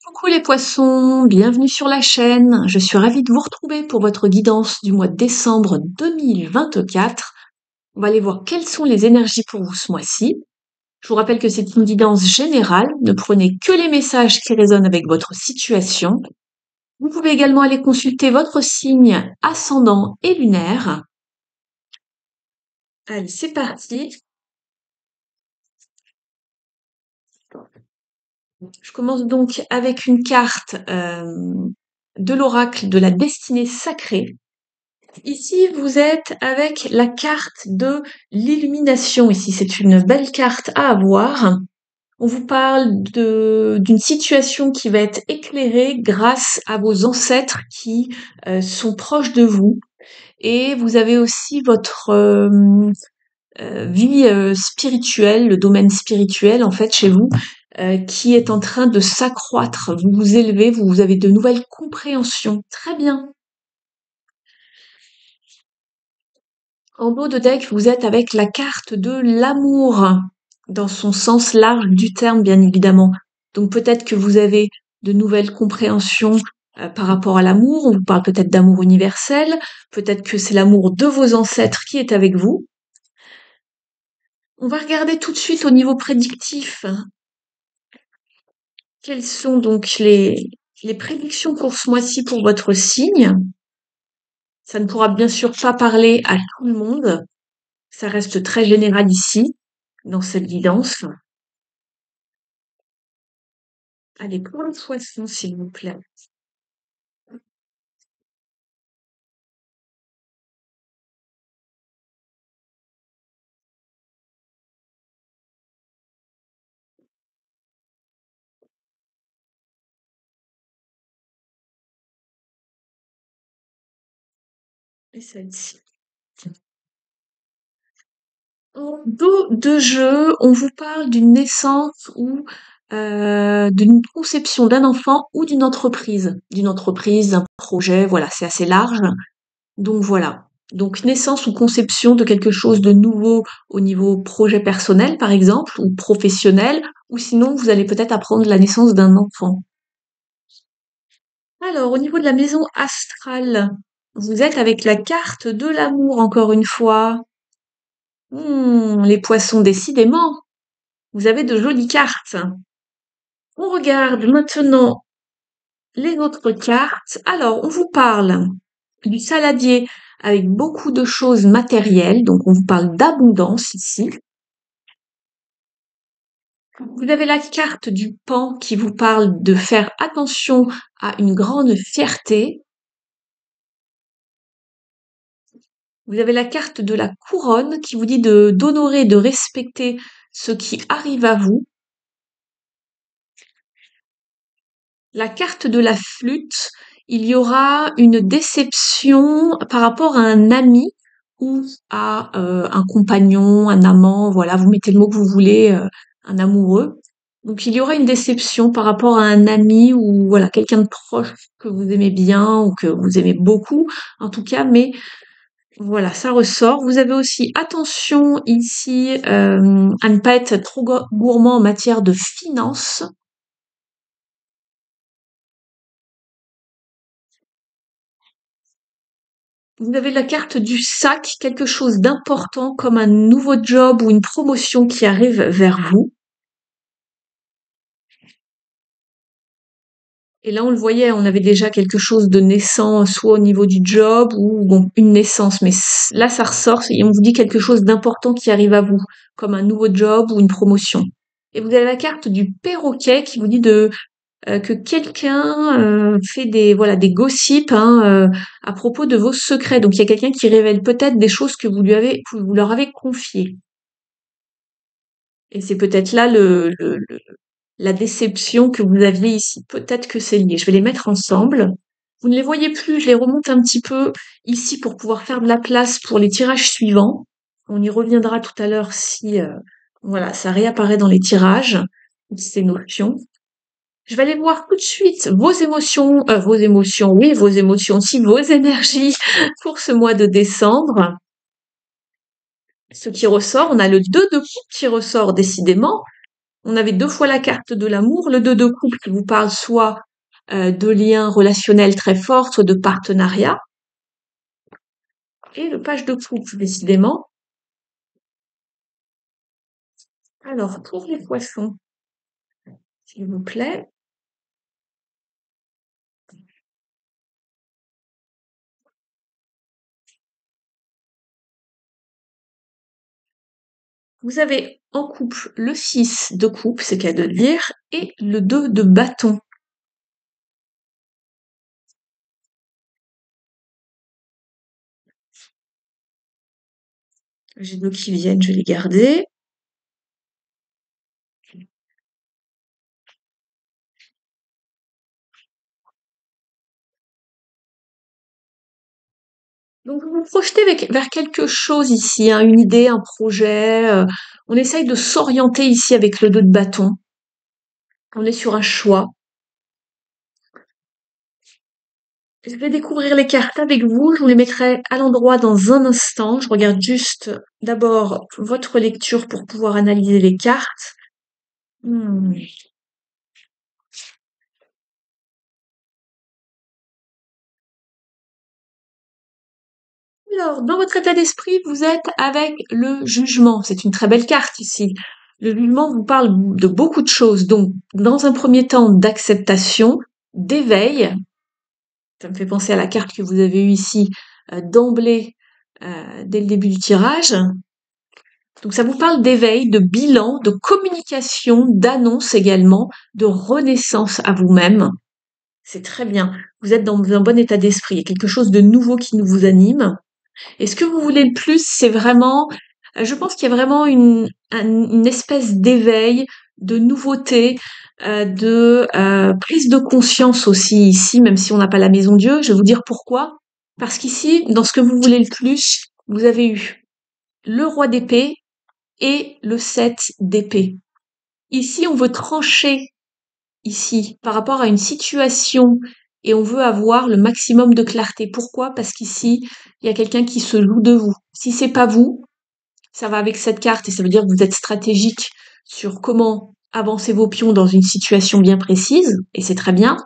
Coucou les poissons, bienvenue sur la chaîne. Je suis ravie de vous retrouver pour votre guidance du mois de décembre 2024. On va aller voir quelles sont les énergies pour vous ce mois-ci. Je vous rappelle que c'est une guidance générale. Ne prenez que les messages qui résonnent avec votre situation. Vous pouvez également aller consulter votre signe ascendant et lunaire. Allez, c'est parti. Je commence donc avec une carte de l'oracle de la destinée sacrée. Ici, vous êtes avec la carte de l'illumination. Ici, c'est une belle carte à avoir. On vous parle d'une situation qui va être éclairée grâce à vos ancêtres qui sont proches de vous. Et vous avez aussi votre vie spirituelle, le domaine spirituel en fait chez vous, qui est en train de s'accroître. Vous vous élevez, vous avez de nouvelles compréhensions. Très bien. En haut de deck, vous êtes avec la carte de l'amour, dans son sens large du terme, bien évidemment. Donc peut-être que vous avez de nouvelles compréhensions par rapport à l'amour. On vous parle peut-être d'amour universel. Peut-être que c'est l'amour de vos ancêtres qui est avec vous. On va regarder tout de suite au niveau prédictif. Quelles sont donc les prédictions pour ce mois-ci pour votre signe? Ça ne pourra bien sûr pas parler à tout le monde. Ça reste très général ici, dans cette guidance. Allez, pour le poisson, s'il vous plaît. Et celle-ci. En dos de jeu, on vous parle d'une naissance ou d'une conception d'un enfant ou d'une entreprise. D'un projet, voilà, c'est assez large. Donc voilà. Donc naissance ou conception de quelque chose de nouveau au niveau projet personnel, par exemple, ou professionnel, ou sinon vous allez peut-être apprendre la naissance d'un enfant. Alors, au niveau de la maison astrale, vous êtes avec la carte de l'amour, encore une fois. Les poissons, décidément, vous avez de jolies cartes. On regarde maintenant les autres cartes. Alors, on vous parle du saladier avec beaucoup de choses matérielles. Donc, on vous parle d'abondance ici. Vous avez la carte du pan qui vous parle de faire attention à une grande fierté. Vous avez la carte de la couronne qui vous dit d'honorer, de respecter ce qui arrive à vous. La carte de la flûte, il y aura une déception par rapport à un ami ou à un compagnon, un amant, voilà, vous mettez le mot que vous voulez, un amoureux. Donc il y aura une déception par rapport à un ami ou voilà, quelqu'un de proche que vous aimez bien ou que vous aimez beaucoup, en tout cas, mais voilà, ça ressort. Vous avez aussi attention ici à ne pas être trop gourmand en matière de finances. Vous avez la carte du sac, quelque chose d'important comme un nouveau job ou une promotion qui arrive vers vous. Et là, on le voyait, on avait déjà quelque chose de naissant, soit au niveau du job ou bon, une naissance. Mais là, ça ressort et on vous dit quelque chose d'important qui arrive à vous, comme un nouveau job ou une promotion. Et vous avez la carte du perroquet qui vous dit que quelqu'un fait des gossips hein, à propos de vos secrets. Donc il y a quelqu'un qui révèle peut-être des choses que vous leur avez confiées. Et c'est peut-être là la déception que vous aviez ici. Peut-être que c'est lié. Je vais les mettre ensemble. Vous ne les voyez plus, je les remonte un petit peu ici pour pouvoir faire de la place pour les tirages suivants. On y reviendra tout à l'heure si voilà, ça réapparaît dans les tirages, ces notions. Je vais aller voir tout de suite vos émotions aussi, vos énergies pour ce mois de décembre. Ce qui ressort, on a le 2 de coupe qui ressort décidément. On avait 2 fois la carte de l'amour, le 2 de couple qui vous parle soit de liens relationnels très forts, soit de partenariat, et le page de coupe, décidément. Alors, pour les poissons, s'il vous plaît, vous avez en couple le 6 de coupe, c'est qu'à de dire, et le 2 de bâton. J'ai 2 qui viennent, je vais les garder. Donc vous vous projetez vers quelque chose ici, hein, une idée, un projet. On essaye de s'orienter ici avec le 2 de bâton. On est sur un choix. Je vais découvrir les cartes avec vous. Je vous les mettrai à l'endroit dans un instant. Je regarde juste d'abord votre lecture pour pouvoir analyser les cartes. Hmm. Alors, dans votre état d'esprit, vous êtes avec le jugement. C'est une très belle carte ici. Le jugement vous parle de beaucoup de choses. Donc, dans un premier temps, d'acceptation, d'éveil. Ça me fait penser à la carte que vous avez eue ici d'emblée dès le début du tirage. Donc, ça vous parle d'éveil, de bilan, de communication, d'annonce également, de renaissance à vous-même. C'est très bien. Vous êtes dans un bon état d'esprit. Il y a quelque chose de nouveau qui nous vous anime. Et ce que vous voulez le plus, c'est vraiment, je pense qu'il y a vraiment une espèce d'éveil, de nouveauté, de prise de conscience aussi ici, même si on n'a pas la maison Dieu. Je vais vous dire pourquoi. Parce qu'ici, dans ce que vous voulez le plus, vous avez eu le roi d'épée et le 7 d'épée. Ici, on veut trancher ici par rapport à une situation et on veut avoir le maximum de clarté. Pourquoi? Parce qu'ici, il y a quelqu'un qui se loue de vous. Si c'est pas vous, ça va avec cette carte et ça veut dire que vous êtes stratégique sur comment avancer vos pions dans une situation bien précise et c'est très bien.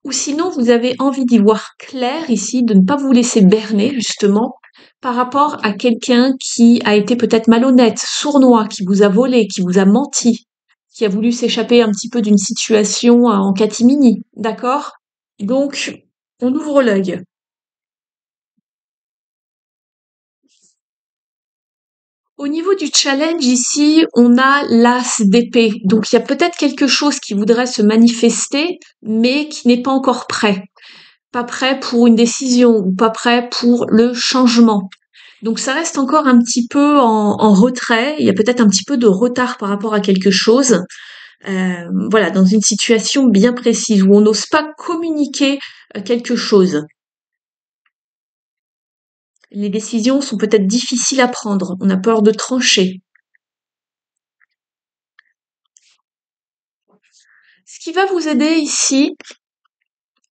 Ou sinon, vous avez envie d'y voir clair ici, de ne pas vous laisser berner justement par rapport à quelqu'un qui a été peut-être malhonnête, sournois, qui vous a volé, qui vous a menti, qui a voulu s'échapper un petit peu d'une situation en catimini, d'accord? Donc, on ouvre l'œil. Au niveau du challenge ici, on a l'as d'épée. Donc, il y a peut-être quelque chose qui voudrait se manifester, mais qui n'est pas encore prêt. Pas prêt pour une décision ou pas prêt pour le changement. Donc ça reste encore un petit peu en retrait, il y a peut-être un petit peu de retard par rapport à quelque chose, voilà, dans une situation bien précise où on n'ose pas communiquer quelque chose. Les décisions sont peut-être difficiles à prendre, on a peur de trancher. Ce qui va vous aider ici,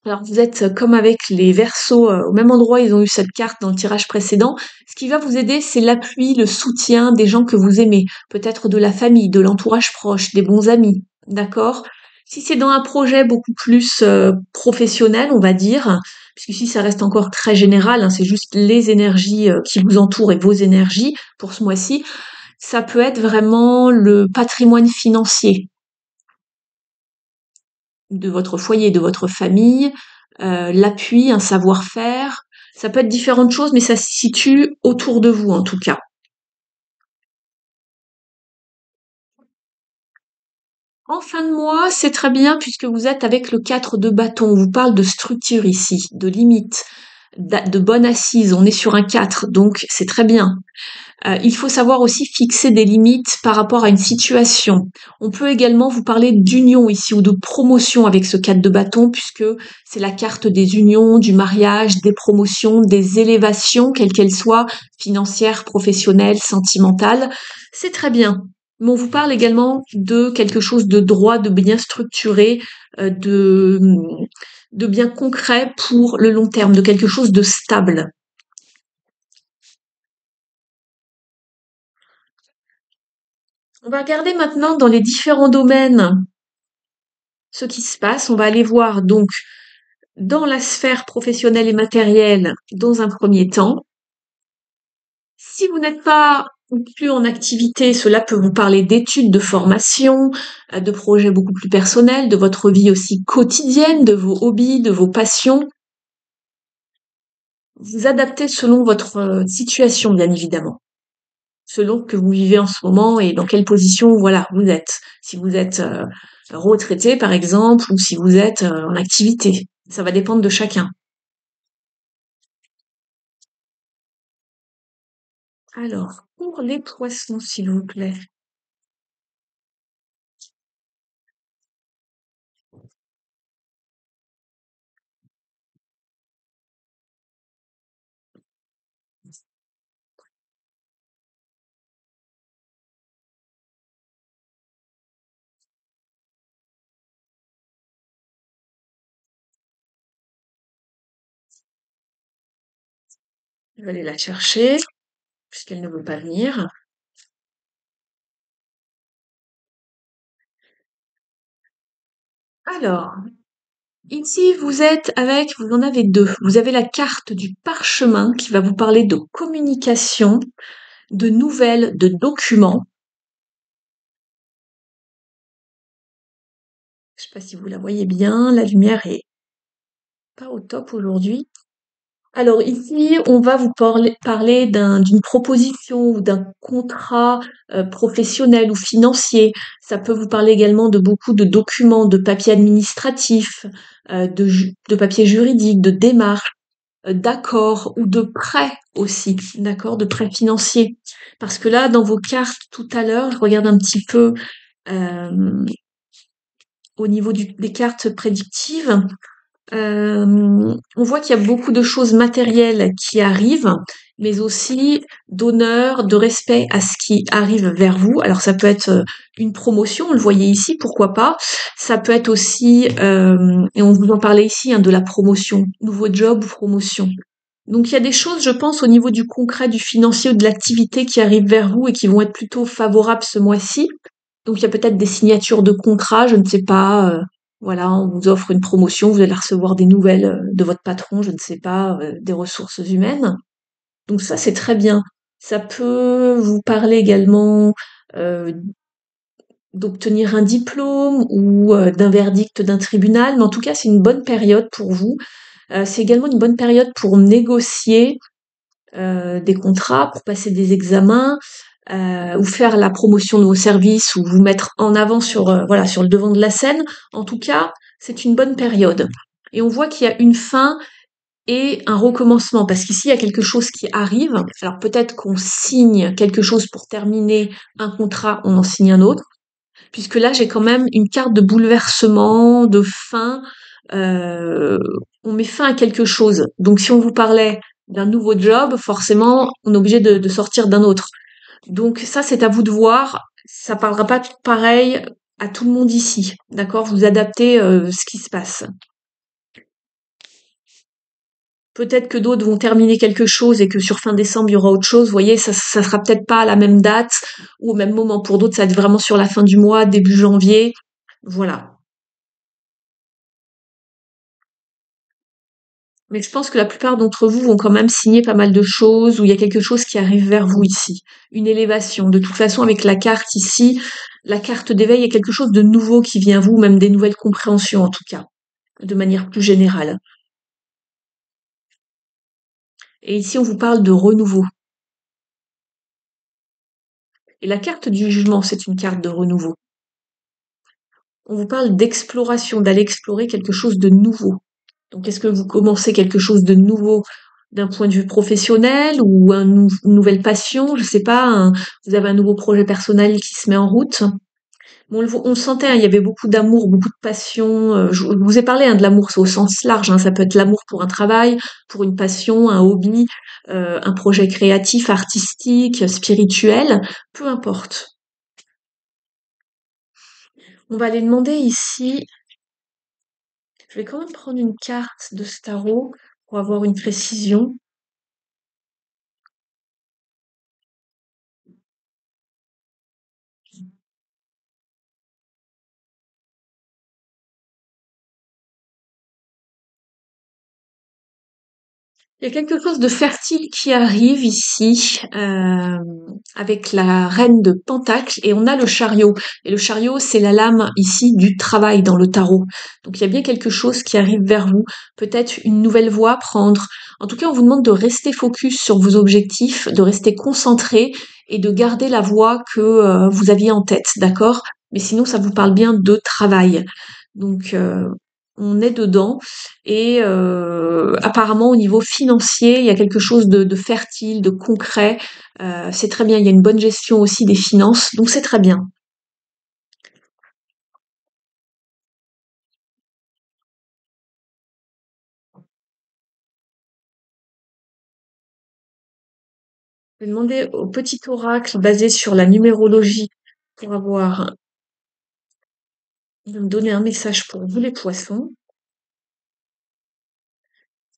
alors vous êtes comme avec les Verseaux au même endroit, ils ont eu cette carte dans le tirage précédent. Ce qui va vous aider, c'est l'appui, le soutien des gens que vous aimez, peut-être de la famille, de l'entourage proche, des bons amis, d'accord? Si c'est dans un projet beaucoup plus professionnel, on va dire, puisqu'ici ça reste encore très général, hein, c'est juste les énergies qui vous entourent et vos énergies pour ce mois-ci, ça peut être vraiment le patrimoine financier de votre foyer, de votre famille, l'appui, un savoir-faire. Ça peut être différentes choses, mais ça se situe autour de vous en tout cas. En fin de mois, c'est très bien puisque vous êtes avec le 4 de bâton. On vous parle de structure ici, de limite, de bonne assise. On est sur un 4, donc c'est très bien. Il faut savoir aussi fixer des limites par rapport à une situation. On peut également vous parler d'union ici ou de promotion avec ce 4 de bâton puisque c'est la carte des unions, du mariage, des promotions, des élévations, quelles qu'elles soient, financières, professionnelles, sentimentales. C'est très bien. Mais on vous parle également de quelque chose de droit, de bien structuré, de bien concret pour le long terme, de quelque chose de stable. On va regarder maintenant dans les différents domaines ce qui se passe. On va aller voir donc dans la sphère professionnelle et matérielle dans un premier temps. Si vous n'êtes pas ou plus en activité, cela peut vous parler d'études, de formation, de projets beaucoup plus personnels, de votre vie aussi quotidienne, de vos hobbies, de vos passions. Vous adaptez selon votre situation, bien évidemment, selon que vous vivez en ce moment et dans quelle position, voilà, vous êtes. Si vous êtes retraité, par exemple, ou si vous êtes en activité. Ça va dépendre de chacun. Alors, pour les poissons, s'il vous plaît. Je vais aller la chercher, puisqu'elle ne veut pas venir. Alors, ici, vous en avez deux. Vous avez la carte du parchemin qui va vous parler de communication, de nouvelles, de documents. Je sais pas si vous la voyez bien, la lumière est pas au top aujourd'hui. Alors ici, on va vous parler d'une proposition ou d'un contrat professionnel ou financier. Ça peut vous parler également de beaucoup de documents, de papiers administratifs, de papiers juridiques, de démarches, d'accords ou de prêts aussi, d'accord, de prêts financiers. Parce que là, dans vos cartes tout à l'heure, je regarde un petit peu euh, au niveau des cartes prédictives. On voit qu'il y a beaucoup de choses matérielles qui arrivent, mais aussi d'honneur, de respect à ce qui arrive vers vous. Alors ça peut être une promotion, on le voyait ici, pourquoi pas. Ça peut être aussi, et on vous en parlait ici, hein, de la promotion, nouveau job ou promotion. Donc il y a des choses, je pense, au niveau du concret, du financier ou de l'activité qui arrivent vers vous et qui vont être plutôt favorables ce mois-ci. Donc il y a peut-être des signatures de contrats, je ne sais pas. Voilà, on vous offre une promotion, vous allez recevoir des nouvelles de votre patron, je ne sais pas, des ressources humaines. Donc ça, c'est très bien. Ça peut vous parler également euh, d'obtenir un diplôme ou d'un verdict d'un tribunal, mais en tout cas, c'est une bonne période pour vous. C'est également une bonne période pour négocier des contrats, pour passer des examens, ou faire la promotion de vos services, ou vous mettre en avant sur, voilà, sur le devant de la scène. En tout cas, c'est une bonne période. Et on voit qu'il y a une fin et un recommencement, parce qu'ici, il y a quelque chose qui arrive. Alors peut-être qu'on signe quelque chose pour terminer un contrat, on en signe un autre, puisque là, j'ai quand même une carte de bouleversement, de fin. Euh, on met fin à quelque chose. Donc, si on vous parlait d'un nouveau job, forcément, on est obligé de sortir d'un autre. Donc, ça, c'est à vous de voir. Ça parlera pas pareil à tout le monde ici. D'accord? Vous adaptez ce qui se passe. Peut-être que d'autres vont terminer quelque chose et que sur fin décembre, il y aura autre chose. Vous voyez, ça sera peut-être pas à la même date ou au même moment. Pour d'autres, ça va être vraiment sur la fin du mois, début janvier. Voilà. Mais je pense que la plupart d'entre vous vont quand même signer pas mal de choses, où il y a quelque chose qui arrive vers vous ici. Une élévation. De toute façon, avec la carte ici, la carte d'éveil, il y a quelque chose de nouveau qui vient à vous, même des nouvelles compréhensions en tout cas, de manière plus générale. Et ici, on vous parle de renouveau. Et la carte du jugement, c'est une carte de renouveau. On vous parle d'exploration, d'aller explorer quelque chose de nouveau. Donc, est-ce que vous commencez quelque chose de nouveau d'un point de vue professionnel ou une nouvelle passion? Je sais pas, vous avez un nouveau projet personnel qui se met en route. Bon, on le sentait, hein, il y avait beaucoup d'amour, beaucoup de passion. Je vous ai parlé, hein, de l'amour, c'est au sens large, hein, ça peut être l'amour pour un travail, pour une passion, un hobby, un projet créatif, artistique, spirituel, peu importe. On va aller demander ici, je vais quand même prendre une carte de ce tarot pour avoir une précision. Il y a quelque chose de fertile qui arrive ici, avec la reine de Pentacle et on a le chariot. Et le chariot, c'est la lame ici du travail dans le tarot. Donc il y a bien quelque chose qui arrive vers vous, peut-être une nouvelle voie à prendre. En tout cas, on vous demande de rester focus sur vos objectifs, de rester concentré et de garder la voie que vous aviez en tête, d'accord? Mais sinon, ça vous parle bien de travail. Donc on est dedans. Et apparemment, au niveau financier, il y a quelque chose de fertile, de concret. C'est très bien. Il y a une bonne gestion aussi des finances, donc c'est très bien. Je vais demander au petit oracle basé sur la numérologie pour avoir, de me donner un message pour vous les poissons.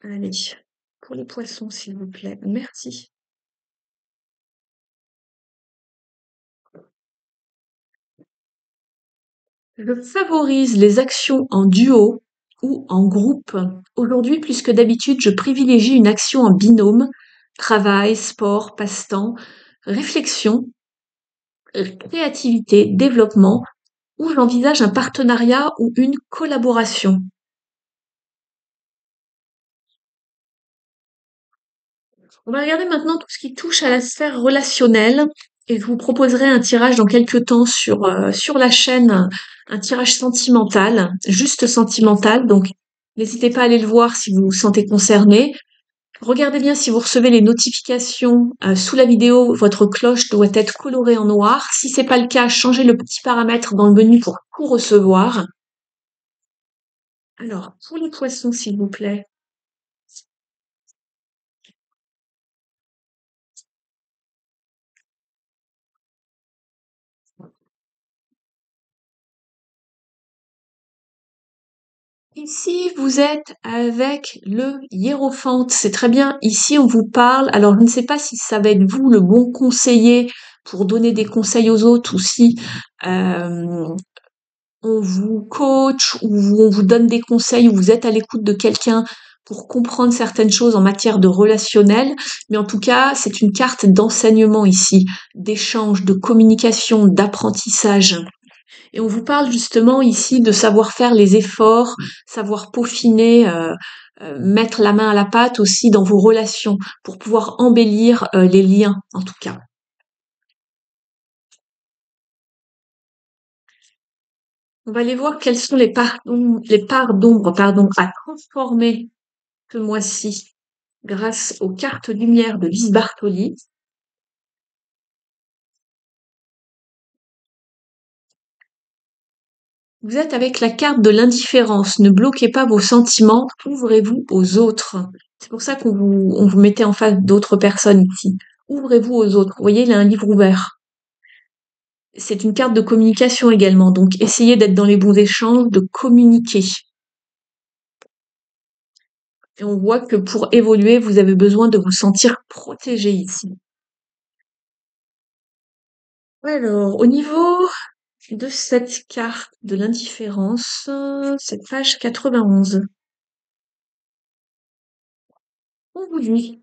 Allez, pour les poissons, s'il vous plaît. Merci. Je favorise les actions en duo ou en groupe. Aujourd'hui, plus que d'habitude, je privilégie une action en binôme, travail, sport, passe-temps, réflexion, créativité, développement, ou j'envisage un partenariat ou une collaboration. On va regarder maintenant tout ce qui touche à la sphère relationnelle et je vous proposerai un tirage dans quelques temps sur la chaîne, un tirage sentimental, juste sentimental. Donc, n'hésitez pas à aller le voir si vous vous sentez concerné. Regardez bien si vous recevez les notifications sous la vidéo, votre cloche doit être colorée en noir. Si c'est pas le cas, changez le petit paramètre dans le menu pour tout recevoir. Alors, pour les poissons, s'il vous plaît. Ici, vous êtes avec le hiérophante. C'est très bien. Ici, on vous parle. Alors, je ne sais pas si ça va être vous le bon conseiller pour donner des conseils aux autres ou si euh, on vous coach ou on vous donne des conseils ou vous êtes à l'écoute de quelqu'un pour comprendre certaines choses en matière de relationnel. Mais en tout cas, c'est une carte d'enseignement ici, d'échange, de communication, d'apprentissage. Et on vous parle justement ici de savoir faire les efforts, savoir peaufiner, mettre la main à la pâte aussi dans vos relations pour pouvoir embellir les liens en tout cas. On va aller voir quelles sont les parts d'ombre pardon, à transformer ce mois-ci grâce aux cartes lumière de Lise Bartoli. Vous êtes avec la carte de l'indifférence. Ne bloquez pas vos sentiments, ouvrez-vous aux autres. C'est pour ça on vous mettait en face d'autres personnes ici. Ouvrez-vous aux autres. Vous voyez, il a un livre ouvert. C'est une carte de communication également, donc essayez d'être dans les bons échanges, de communiquer. Et on voit que pour évoluer, vous avez besoin de vous sentir protégé ici. Alors, au niveau de cette carte de l'indifférence, cette page 91, on vous dit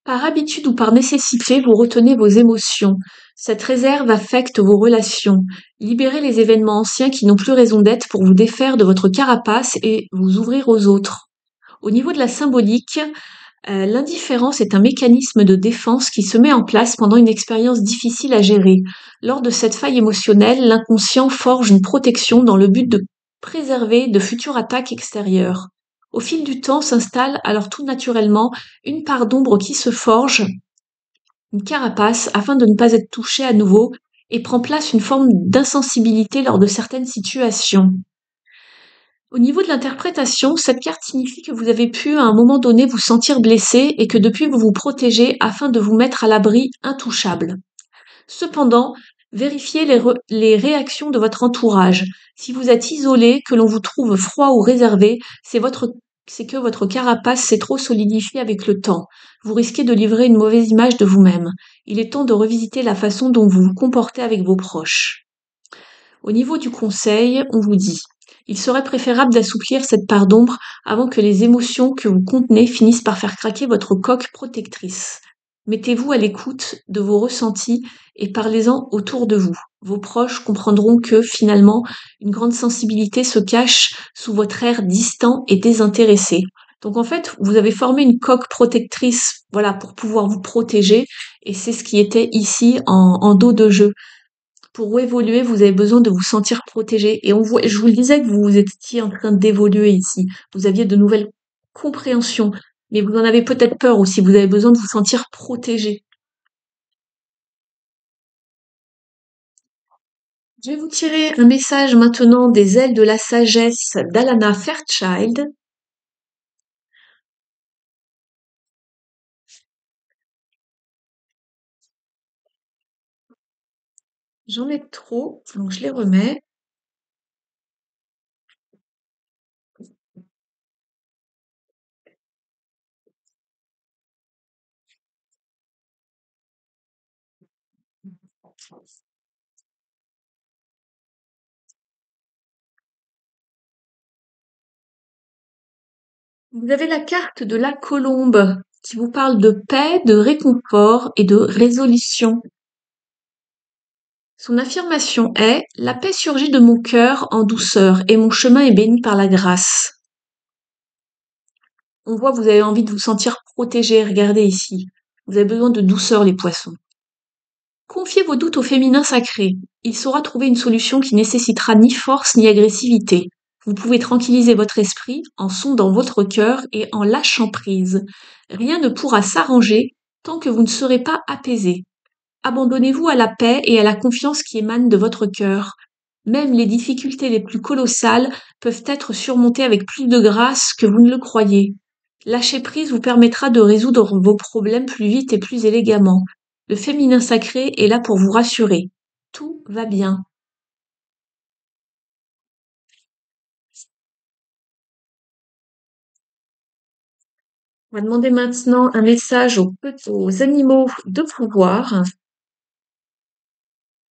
par habitude ou par nécessité, vous retenez vos émotions. Cette réserve affecte vos relations. Libérez les événements anciens qui n'ont plus raison d'être pour vous défaire de votre carapace et vous ouvrir aux autres. Au niveau de la symbolique, l'indifférence est un mécanisme de défense qui se met en place pendant une expérience difficile à gérer. Lors de cette faille émotionnelle, l'inconscient forge une protection dans le but de préserver de futures attaques extérieures. Au fil du temps s'installe alors tout naturellement une part d'ombre qui se forge, une carapace, afin de ne pas être touché à nouveau, et prend place une forme d'insensibilité lors de certaines situations. Au niveau de l'interprétation, cette carte signifie que vous avez pu à un moment donné vous sentir blessé et que depuis vous vous protégez afin de vous mettre à l'abri intouchable. Cependant, vérifiez les réactions de votre entourage. Si vous êtes isolé, que l'on vous trouve froid ou réservé, c'est que votre carapace s'est trop solidifiée avec le temps. Vous risquez de livrer une mauvaise image de vous-même. Il est temps de revisiter la façon dont vous vous comportez avec vos proches. Au niveau du conseil, on vous dit Il serait préférable d'assouplir cette part d'ombre avant que les émotions que vous contenez finissent par faire craquer votre coque protectrice. Mettez-vous à l'écoute de vos ressentis et parlez-en autour de vous. Vos proches comprendront que finalement, une grande sensibilité se cache sous votre air distant et désintéressé. Donc en fait, vous avez formé une coque protectrice, voilà, pour pouvoir vous protéger, et c'est ce qui était ici en dos de jeu. Pour évoluer, vous avez besoin de vous sentir protégé. Et je vous le disais que vous étiez en train d'évoluer ici. Vous aviez de nouvelles compréhensions, mais vous en avez peut-être peur aussi. Vous avez besoin de vous sentir protégé. Je vais vous tirer un message maintenant des ailes de la sagesse d'Alana Fairchild. J'en ai trop, donc je les remets. Vous avez la carte de la colombe qui vous parle de paix, de réconfort et de résolution. Son affirmation est: la paix surgit de mon cœur en douceur et mon chemin est béni par la grâce. On voit que vous avez envie de vous sentir protégé. Regardez ici. Vous avez besoin de douceur, les poissons. Confiez vos doutes au féminin sacré. Il saura trouver une solution qui nécessitera ni force ni agressivité. Vous pouvez tranquilliser votre esprit en sondant votre cœur et en lâchant prise. Rien ne pourra s'arranger tant que vous ne serez pas apaisé. Abandonnez-vous à la paix et à la confiance qui émanent de votre cœur. Même les difficultés les plus colossales peuvent être surmontées avec plus de grâce que vous ne le croyez. Lâcher prise vous permettra de résoudre vos problèmes plus vite et plus élégamment. Le féminin sacré est là pour vous rassurer. Tout va bien. On va demander maintenant un message aux animaux de pouvoir.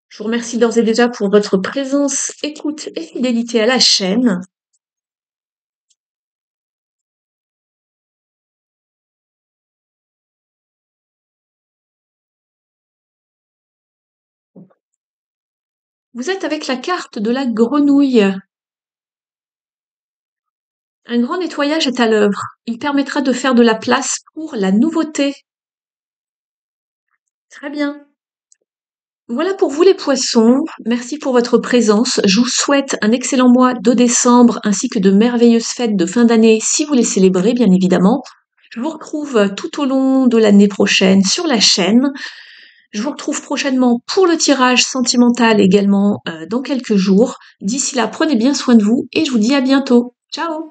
Je vous remercie d'ores et déjà pour votre présence, écoute et fidélité à la chaîne. Vous êtes avec la carte de la grenouille. Un grand nettoyage est à l'œuvre. Il permettra de faire de la place pour la nouveauté. Très bien. Voilà pour vous les poissons. Merci pour votre présence. Je vous souhaite un excellent mois de décembre ainsi que de merveilleuses fêtes de fin d'année si vous les célébrez, bien évidemment. Je vous retrouve tout au long de l'année prochaine sur la chaîne. Je vous retrouve prochainement pour le tirage sentimental également dans quelques jours. D'ici là, prenez bien soin de vous et je vous dis à bientôt. Ciao!